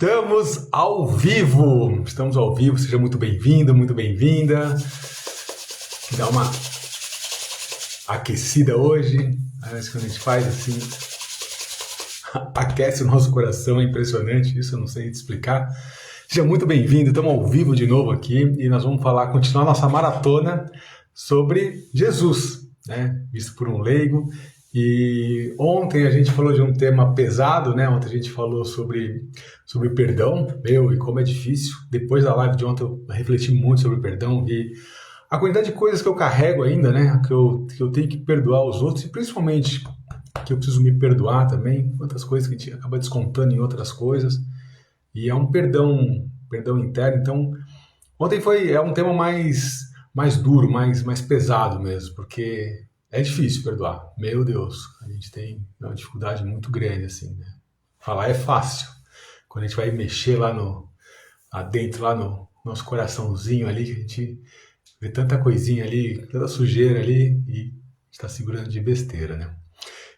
Estamos ao vivo, seja muito bem-vindo, muito bem-vinda. Dá uma aquecida hoje, parece que quando a gente faz assim, aquece o nosso coração, é impressionante isso, eu não sei te explicar. Seja muito bem-vindo, estamos ao vivo de novo aqui e nós vamos continuar nossa maratona sobre Jesus, né? Visto por um leigo. E ontem a gente falou de um tema pesado, né? Ontem a gente falou sobre perdão, e como é difícil. Depois da live de ontem eu refleti muito sobre perdão e a quantidade de coisas que eu carrego ainda, né? Que eu tenho que perdoar os outros e principalmente que eu preciso me perdoar também. Quantas coisas que a gente acaba descontando em outras coisas. E é um perdão interno. Então, ontem é um tema mais duro, mais pesado mesmo, porque é difícil perdoar. Meu Deus, a gente tem uma dificuldade muito grande, assim, né? Falar é fácil. Quando a gente vai mexer lá dentro, lá no nosso coraçãozinho ali, que a gente vê tanta coisinha ali, tanta sujeira ali, e está segurando de besteira, né?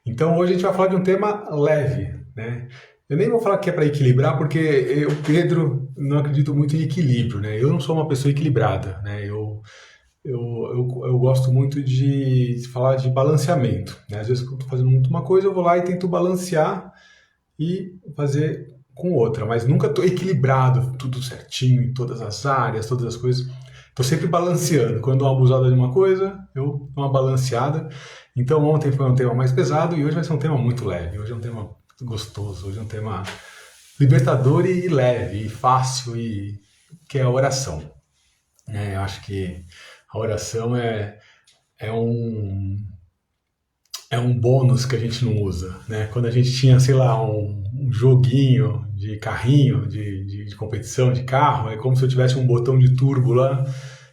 Então hoje a gente vai falar de um tema leve, né? Eu nem vou falar que é para equilibrar, porque eu, Pedro, não acredito muito em equilíbrio, né? Eu não sou uma pessoa equilibrada, né? Eu gosto muito de falar de balanceamento, né? Às vezes, quando eu estou fazendo muito uma coisa, eu vou lá e tento balancear e fazer com outra, mas nunca estou equilibrado, tudo certinho, em todas as áreas, todas as coisas. Estou sempre balanceando. Quando dou uma abusada de uma coisa, eu dou uma balanceada. Então, ontem foi um tema mais pesado e hoje vai ser um tema muito leve. Hoje é um tema gostoso, hoje é um tema libertador e leve, e fácil, que é a oração. Eu acho que a oração é um bônus que a gente não usa, né? Quando a gente tinha, sei lá, um joguinho de carrinho, de competição de carro, é como se eu tivesse um botão de turbo lá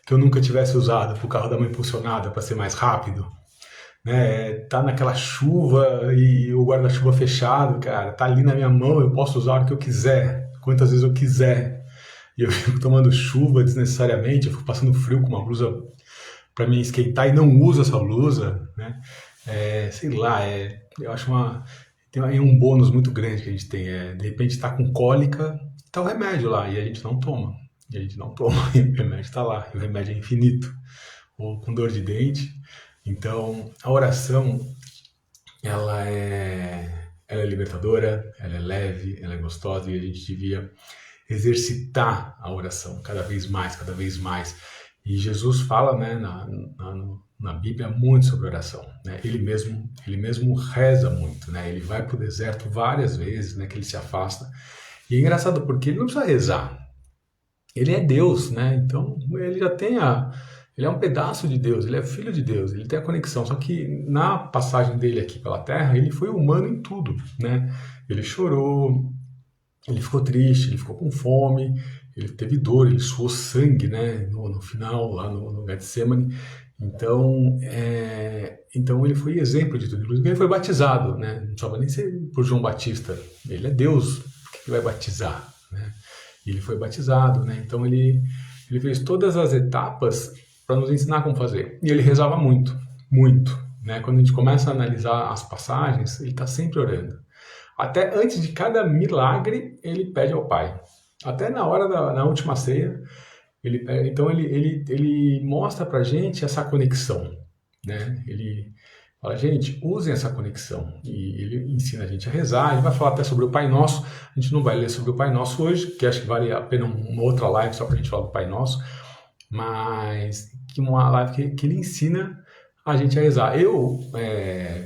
que eu nunca tivesse usado para o carro dar uma impulsionada para ser mais rápido, né? Tá naquela chuva e o guarda-chuva fechado, cara, tá ali na minha mão, eu posso usar o que eu quiser, quantas vezes eu quiser. E eu fico tomando chuva desnecessariamente, eu fico passando frio com uma blusa para me esquentar e não uso essa blusa, né? Sei lá, eu acho tem um bônus muito grande que a gente tem. De repente tá com cólica, tá o remédio lá e a gente não toma. E o remédio tá lá, e o remédio é infinito. Ou com dor de dente. Então, a oração, ela é libertadora, ela é leve, ela é gostosa e a gente devia exercitar a oração cada vez mais, cada vez mais. E Jesus fala, né, na Bíblia muito sobre oração, né? Ele mesmo reza muito, né? Ele vai para o deserto várias vezes, né, que ele se afasta. E é engraçado porque ele não precisa rezar. Ele é Deus, né? Então ele já tem ele é um pedaço de Deus, ele é filho de Deus, ele tem a conexão. Só que na passagem dele aqui pela Terra, ele foi humano em tudo, né? Ele chorou, ele ficou triste, ele ficou com fome, ele teve dor, ele suou sangue, né, no final, lá no Getsemane. Então ele foi exemplo de tudo. Inclusive ele foi batizado, né? Não precisava nem ser por João Batista. Ele é Deus, por que ele vai batizar, né? E ele foi batizado, né? Então ele fez todas as etapas para nos ensinar como fazer. E ele rezava muito, muito, né? Quando a gente começa a analisar as passagens, ele está sempre orando. Até antes de cada milagre, ele pede ao Pai. Até na última ceia, ele mostra pra gente essa conexão, né? Ele fala, gente, usem essa conexão. E ele ensina a gente a rezar, ele vai falar até sobre o Pai Nosso. A gente não vai ler sobre o Pai Nosso hoje, que acho que vale a pena uma outra live só pra gente falar do Pai Nosso, mas uma live que ele ensina a gente a rezar.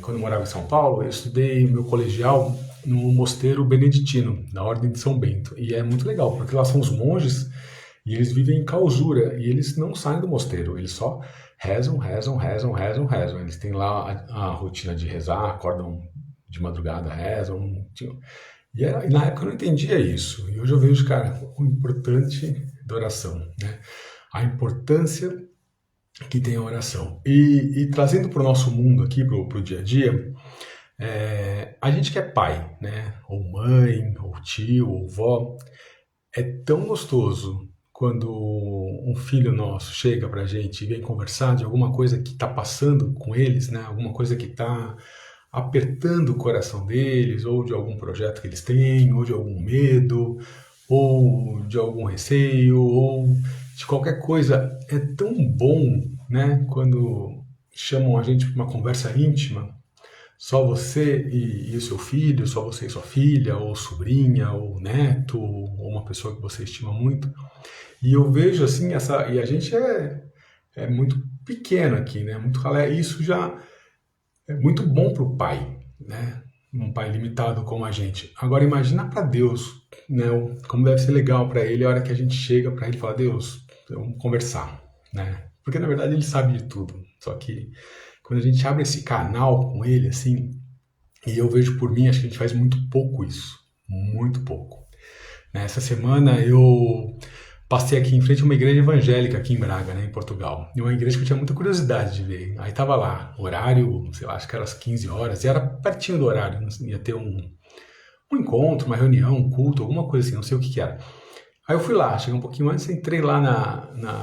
Quando eu morava em São Paulo, eu estudei meu colegial no mosteiro beneditino, na Ordem de São Bento. E é muito legal, porque lá são os monges e eles vivem em clausura e eles não saem do mosteiro, eles só rezam. Eles têm lá a rotina de rezar, acordam de madrugada, rezam. E na época eu não entendia isso. E hoje eu vejo, cara, o importante da oração, né? A importância que tem a oração. E trazendo para o nosso mundo aqui, para o dia a dia, a gente que é pai, né? Ou mãe, ou tio, ou vó, é tão gostoso quando um filho nosso chega pra gente e vem conversar de alguma coisa que está passando com eles, né? Alguma coisa que está apertando o coração deles, ou de algum projeto que eles têm, ou de algum medo, ou de algum receio, ou de qualquer coisa. É tão bom, né, quando chamam a gente para uma conversa íntima, só você e o seu filho, só você e sua filha, ou sobrinha, ou neto, ou uma pessoa que você estima muito. E eu vejo assim, e a gente é muito pequeno aqui, né? Muito ralé. Isso já é muito bom para o pai, né? Um pai limitado como a gente. Agora imagina para Deus, né? Como deve ser legal para ele a hora que a gente chega para ele e fala: Deus, vamos conversar, né? Porque na verdade ele sabe de tudo. Só que quando a gente abre esse canal com ele, assim, e eu vejo por mim, acho que a gente faz muito pouco isso, muito pouco. Essa semana eu passei aqui em frente a uma igreja evangélica aqui em Braga, né, em Portugal. E uma igreja que eu tinha muita curiosidade de ver. Aí tava lá, horário, sei lá, acho que era às 15 horas, e era pertinho do horário, ia ter um encontro, uma reunião, um culto, alguma coisa assim, não sei o que que era. Aí eu fui lá, cheguei um pouquinho antes, entrei lá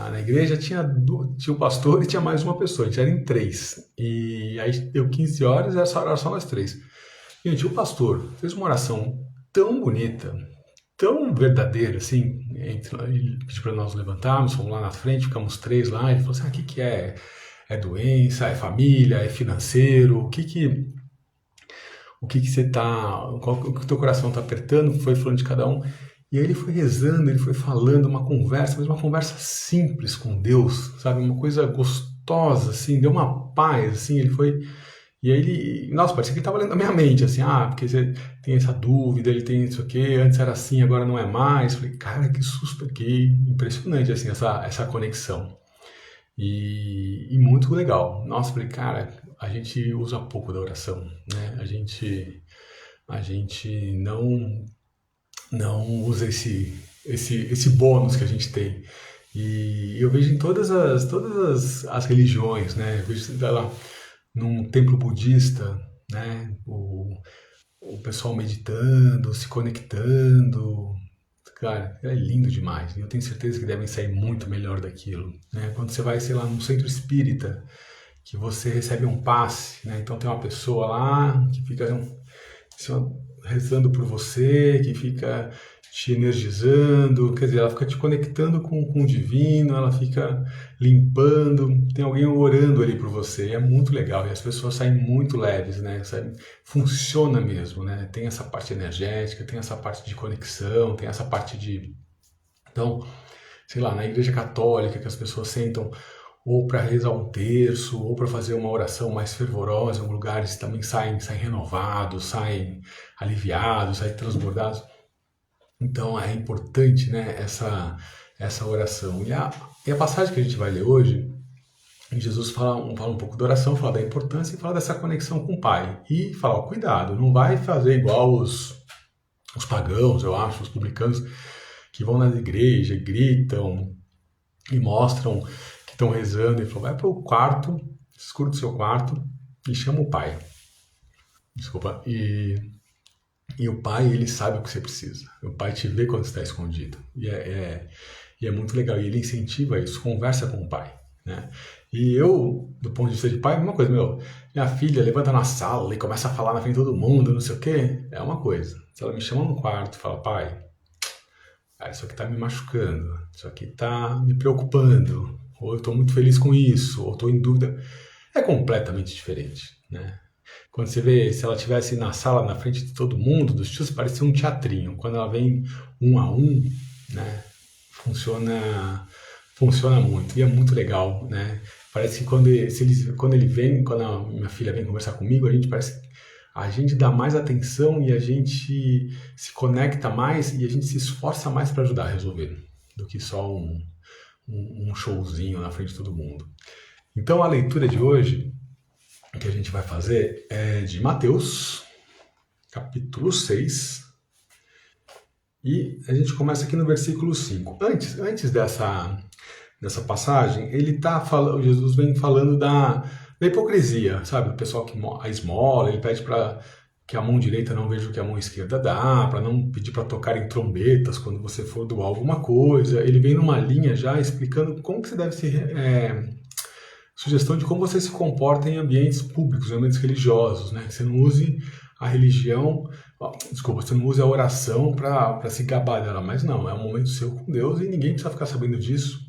na igreja, tinha o pastor e tinha mais uma pessoa, a gente era em três. E aí deu 15 horas e era só nós três. Gente, o pastor fez uma oração tão bonita, tão verdadeira, assim, ele pediu para nós levantarmos, fomos lá na frente, ficamos três lá, ele falou assim, o que que é? É doença, é família, é financeiro, o que que você tá, o que o teu coração tá apertando, foi falando de cada um. E aí ele foi rezando, ele foi falando uma conversa, mas uma conversa simples com Deus, sabe? Uma coisa gostosa, assim, deu uma paz, assim, ele foi... E aí ele, nossa, parecia que ele estava lendo a minha mente, assim, porque você tem essa dúvida, ele tem isso aqui, antes era assim, agora não é mais. Falei, cara, que susto, que impressionante, assim, essa conexão. E muito legal. Nossa, falei, cara, a gente usa pouco da oração, né? A gente não usa esse bônus que a gente tem. E eu vejo em todas as religiões, né? Eu vejo, sei lá, num templo budista, né? O pessoal meditando, se conectando. Cara, é lindo demais. E eu tenho certeza que devem sair muito melhor daquilo, né? Quando você vai, sei lá, num centro espírita, que você recebe um passe, né? Então tem uma pessoa lá que fica rezando por você, que fica te energizando, quer dizer, ela fica te conectando com o divino, ela fica limpando, tem alguém orando ali por você, e é muito legal, e as pessoas saem muito leves, né? Funciona mesmo, né? Tem essa parte energética, tem essa parte de conexão, tem essa parte de... Então, sei lá, na igreja católica que as pessoas sentam ou para rezar um terço, ou para fazer uma oração mais fervorosa, em lugares também saem renovados, saem aliviados, saem transbordados. Então é importante, né, essa oração. E a passagem que a gente vai ler hoje, Jesus fala um pouco da oração, fala da importância e fala dessa conexão com o Pai. E fala, ó, cuidado, não vai fazer igual os pagãos, eu acho, os publicanos, que vão na igreja, gritam e mostram que estão rezando. E falou, vai para o quarto, escuro do seu quarto e chama o Pai. Desculpa. E o pai, ele sabe o que você precisa. O pai te vê quando está escondido. E é muito legal. E ele incentiva isso. Conversa com o pai, né? E eu, do ponto de vista de pai, uma coisa, minha filha levanta na sala e começa a falar na frente de todo mundo, não sei o quê, é uma coisa. Se ela me chama no quarto e fala, pai, isso aqui tá me machucando, isso aqui tá me preocupando, ou eu tô muito feliz com isso, ou tô em dúvida, é completamente diferente, né? Quando você vê, se ela estivesse na sala, na frente de todo mundo, dos tios, parecia um teatrinho. Quando ela vem um a um, né, funciona muito. E é muito legal, né? Parece que quando ele vem, quando a minha filha vem conversar comigo, a gente dá mais atenção e a gente se conecta mais e a gente se esforça mais para ajudar a resolver, do que só um showzinho na frente de todo mundo. Então a leitura de hoje que a gente vai fazer é de Mateus, capítulo 6, e a gente começa aqui no versículo 5. Antes dessa passagem, Jesus vem falando da hipocrisia, sabe? O pessoal que a esmola, ele pede para que a mão direita não veja o que a mão esquerda dá, para não pedir para tocar em trombetas quando você for doar alguma coisa. Ele vem numa linha já explicando como que você deve se... sugestão de como você se comporta em ambientes públicos, em ambientes religiosos, né? Que você não use a religião, ó, desculpa, você não usa a oração para se gabar dela, mas não, é um momento seu com Deus e ninguém precisa ficar sabendo disso,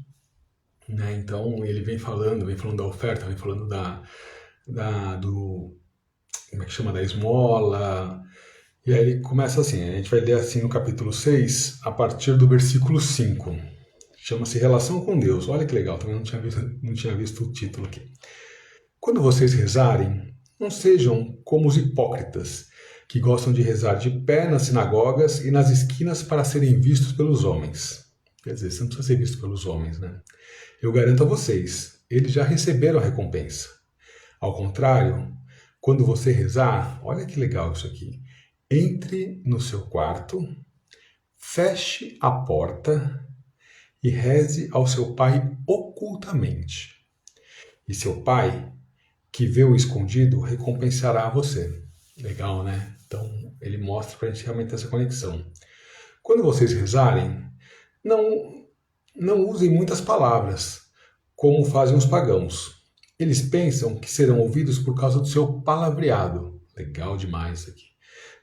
né? Então ele vem falando da oferta, vem falando do, como é que chama, da esmola, e aí ele começa assim, a gente vai ler assim no capítulo 6 a partir do versículo 5. Chama-se Relação com Deus. Olha que legal, também não tinha visto o título aqui. Quando vocês rezarem, não sejam como os hipócritas, que gostam de rezar de pé nas sinagogas e nas esquinas para serem vistos pelos homens. Quer dizer, você não precisa ser visto pelos homens, né? Eu garanto a vocês, eles já receberam a recompensa. Ao contrário, quando você rezar, olha que legal isso aqui. Entre no seu quarto, feche a porta e reze ao seu pai ocultamente. E seu pai, que vê o escondido, recompensará você. Legal, né? Então, ele mostra para a gente realmente essa conexão. Quando vocês rezarem, não usem muitas palavras, como fazem os pagãos. Eles pensam que serão ouvidos por causa do seu palavreado. Legal demais isso aqui.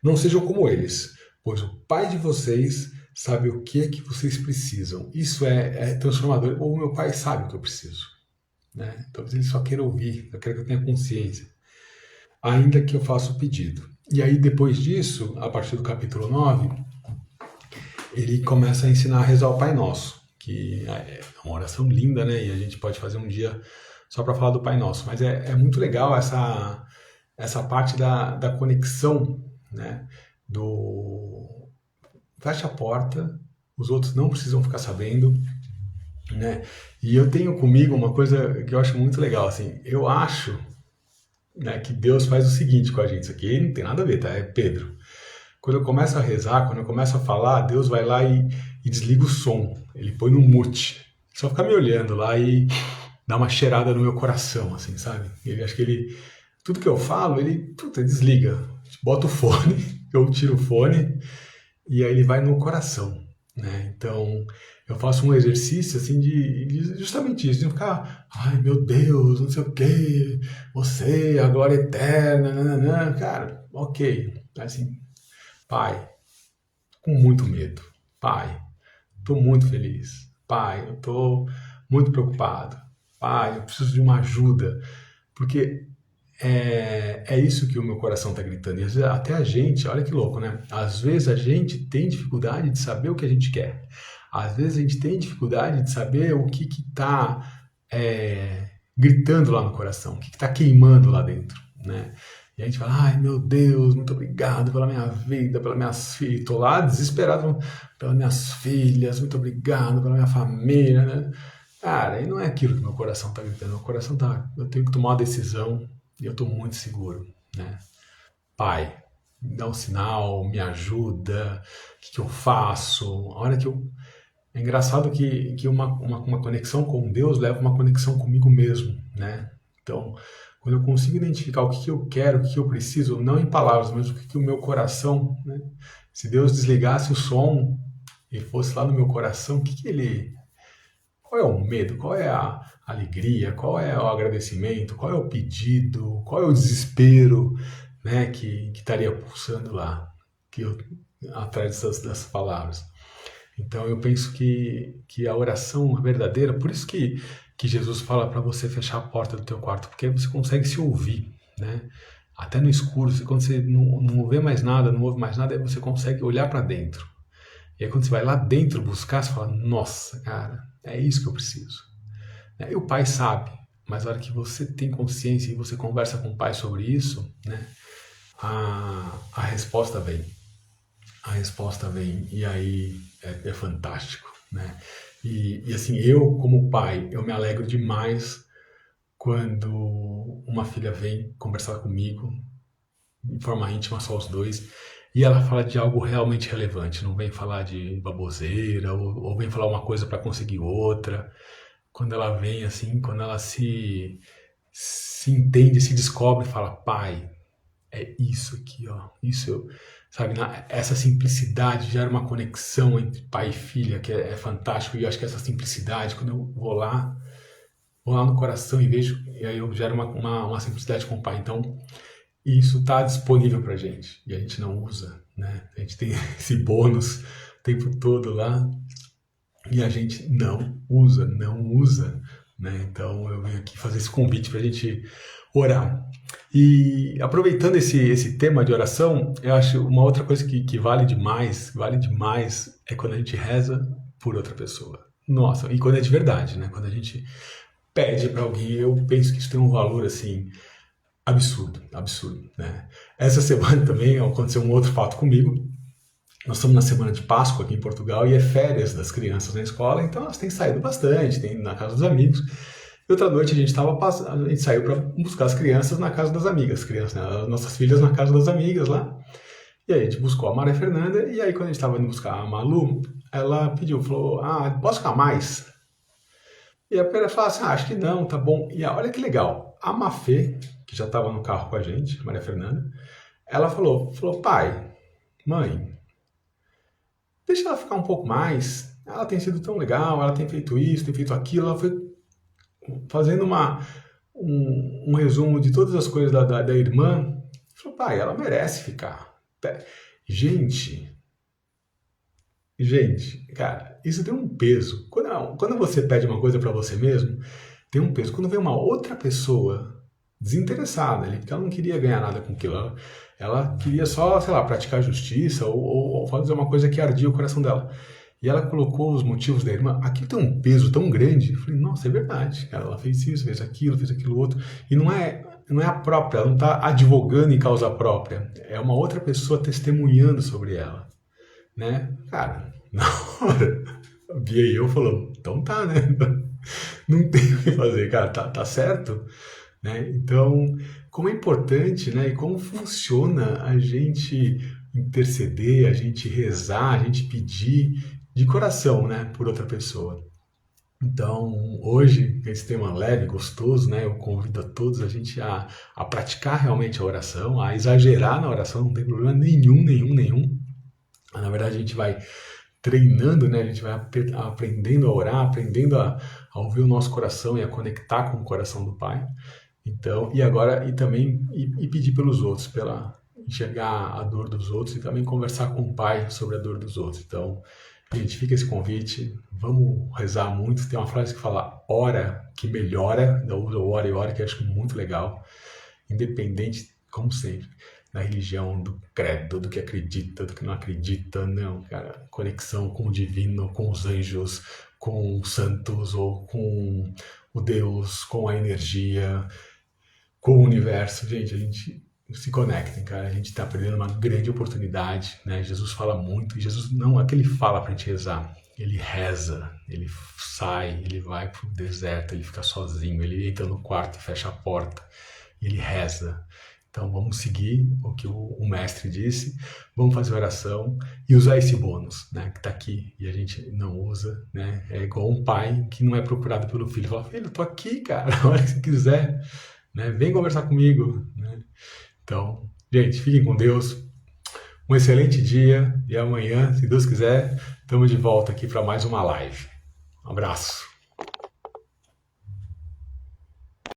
Não sejam como eles, pois o Pai de vocês sabe o que é que vocês precisam. Isso é transformador. Ou o meu Pai sabe o que eu preciso. Né? Talvez ele só queira ouvir, só queira que eu tenha consciência. Ainda que eu faça o pedido. E aí, depois disso, a partir do capítulo 9, ele começa a ensinar a rezar o Pai Nosso, que é uma oração linda, né? E a gente pode fazer um dia só para falar do Pai Nosso. Mas é muito legal essa parte da conexão, né? Fecha a porta, os outros não precisam ficar sabendo, né? E eu tenho comigo uma coisa que eu acho muito legal, assim, eu acho, né, que Deus faz o seguinte com a gente, isso aqui não tem nada a ver, tá? É Pedro. Quando eu começo a rezar, quando eu começo a falar, Deus vai lá e desliga o som, ele põe no mute, só fica me olhando lá e dá uma cheirada no meu coração, assim, sabe? Acho que tudo que eu falo, ele desliga, bota o fone, eu tiro o fone e aí ele vai no coração, né? Então, eu faço um exercício, assim, de justamente isso, de não ficar, ai, meu Deus, não sei o quê, você, a glória eterna, nananã. Cara, ok, assim, Pai, com muito medo, Pai, estou muito feliz, Pai, eu estou muito preocupado, Pai, eu preciso de uma ajuda, porque é isso que o meu coração está gritando. E às vezes, até a gente, olha que louco, né? Às vezes a gente tem dificuldade de saber o que a gente quer. Às vezes a gente tem dificuldade de saber o que está gritando lá no coração, o que está queimando lá dentro, né? E a gente fala, ai meu Deus, muito obrigado pela minha vida, pelas minhas filhas. Estou lá desesperado pelas minhas filhas, muito obrigado pela minha família, né? Cara, e não é aquilo que meu coração está gritando. Meu coração está, eu tenho que tomar uma decisão e eu estou muito seguro, né? Pai, me dá um sinal, me ajuda, o que eu faço? A hora que eu... É engraçado que uma conexão com Deus leva uma conexão comigo mesmo, né? Então, quando eu consigo identificar o que eu quero, o que eu preciso, não em palavras, mas o que o meu coração, né? Se Deus desligasse o som e fosse lá no meu coração, o que ele... Qual é o medo? Qual é a alegria? Qual é o agradecimento? Qual é o pedido? Qual é o desespero, né, que estaria pulsando lá, atrás dessas palavras? Então eu penso que a oração verdadeira, por isso que Jesus fala para você fechar a porta do teu quarto, porque aí você consegue se ouvir, né? Até no escuro, quando você não vê mais nada, não ouve mais nada, aí você consegue olhar para dentro. E aí quando você vai lá dentro buscar, você fala, nossa, cara, é isso que eu preciso. E o pai sabe, mas a hora que você tem consciência e você conversa com o pai sobre isso, né, a resposta vem. A resposta vem e aí é fantástico, né? E assim, eu como pai, eu me alegro demais quando uma filha vem conversar comigo, de forma íntima, só os dois, e ela fala de algo realmente relevante, não vem falar de baboseira, ou vem falar uma coisa para conseguir outra. Quando ela vem assim, quando ela se entende, se descobre e fala, pai, é isso aqui, ó, isso, sabe, essa simplicidade gera uma conexão entre pai e filha, que é fantástico, e eu acho que essa simplicidade, quando eu vou lá no coração e vejo, e aí eu gero uma simplicidade com o pai. Então, E isso está disponível para a gente e a gente não usa, né? A gente tem esse bônus o tempo todo lá e a gente não usa, né? Então eu venho aqui fazer esse convite para a gente orar. E aproveitando esse tema de oração, eu acho uma outra coisa que vale demais é quando a gente reza por outra pessoa. Nossa, e quando é de verdade, né? Quando a gente pede para alguém, eu penso que isso tem um valor assim absurdo, absurdo, né? Essa semana também aconteceu um outro fato comigo. Nós estamos na semana de Páscoa aqui em Portugal e é férias das crianças na escola, então elas têm saído bastante, tem na casa dos amigos. E outra noite a gente saiu para buscar as crianças na casa das amigas, crianças, né? As nossas filhas na casa das amigas lá. E aí a gente buscou a Maria Fernanda e aí quando a gente estava indo buscar a Malu, ela pediu, falou: "Ah, posso ficar mais?" E a Pera falou assim: "Ah, acho que não, tá bom." E olha que legal, a Mafê, que já estava no carro com a gente, a Maria Fernanda, ela falou: "Pai, mãe, deixa ela ficar um pouco mais. Ela tem sido tão legal, ela tem feito isso, tem feito aquilo." Ela foi fazendo um resumo de todas as coisas da irmã. Falou: "Pai, ela merece ficar." Gente, gente, cara, isso tem um peso. Quando você pede uma coisa para você mesmo, tem um peso. Quando vem uma outra pessoa desinteressada ali, porque ela não queria ganhar nada com aquilo, ela queria só, sei lá, praticar justiça ou fazer uma coisa que ardia o coração dela. E ela colocou os motivos da irmã. Aquilo tem um peso tão grande. Eu falei: "Nossa, é verdade, cara. Ela fez isso, fez aquilo outro." E não é a própria, ela não está advogando em causa própria. É uma outra pessoa testemunhando sobre ela, né? Cara, na hora, a Bia e eu falamos: "Então tá, né? Não tem o que fazer, cara. Tá certo." Né? Então, como é importante, né? E como funciona a gente interceder, a gente rezar, a gente pedir de coração, né? Por outra pessoa. Então, hoje, esse tema leve, gostoso, né? Eu convido a todos a gente a praticar realmente a oração, a exagerar na oração, não tem problema nenhum, nenhum, nenhum. Na verdade, a gente vai treinando, né? A gente vai aprendendo a orar, aprendendo a ouvir o nosso coração e a conectar com o coração do Pai. Então, e agora, e também pedir pelos outros, pela enxergar a dor dos outros e também conversar com o Pai sobre a dor dos outros. Então, gente, fica esse convite, vamos rezar muito. Tem uma frase que fala: "Ora que melhora." Eu uso ora e ora, que eu acho muito legal, independente, como sempre, da religião, do credo, do que acredita, do que não acredita. Não, cara, conexão com o divino, com os anjos, com os santos ou com o Deus, com a energia, com o universo. Gente, a gente se conectem, cara. A gente está perdendo uma grande oportunidade, né? Jesus fala muito, e Jesus não é que ele fala para a gente rezar, ele reza, ele sai, ele vai pro deserto, ele fica sozinho, ele entra no quarto e fecha a porta, e ele reza. Então vamos seguir o que o mestre disse, vamos fazer oração e usar esse bônus, né, que está aqui e a gente não usa, né? É igual um pai que não é procurado pelo filho, fala: "Filho, eu tô aqui, cara, a hora que você quiser, né? Vem conversar comigo." Né? Então, gente, fiquem com Deus, um excelente dia e amanhã, se Deus quiser, estamos de volta aqui para mais uma live. Um abraço.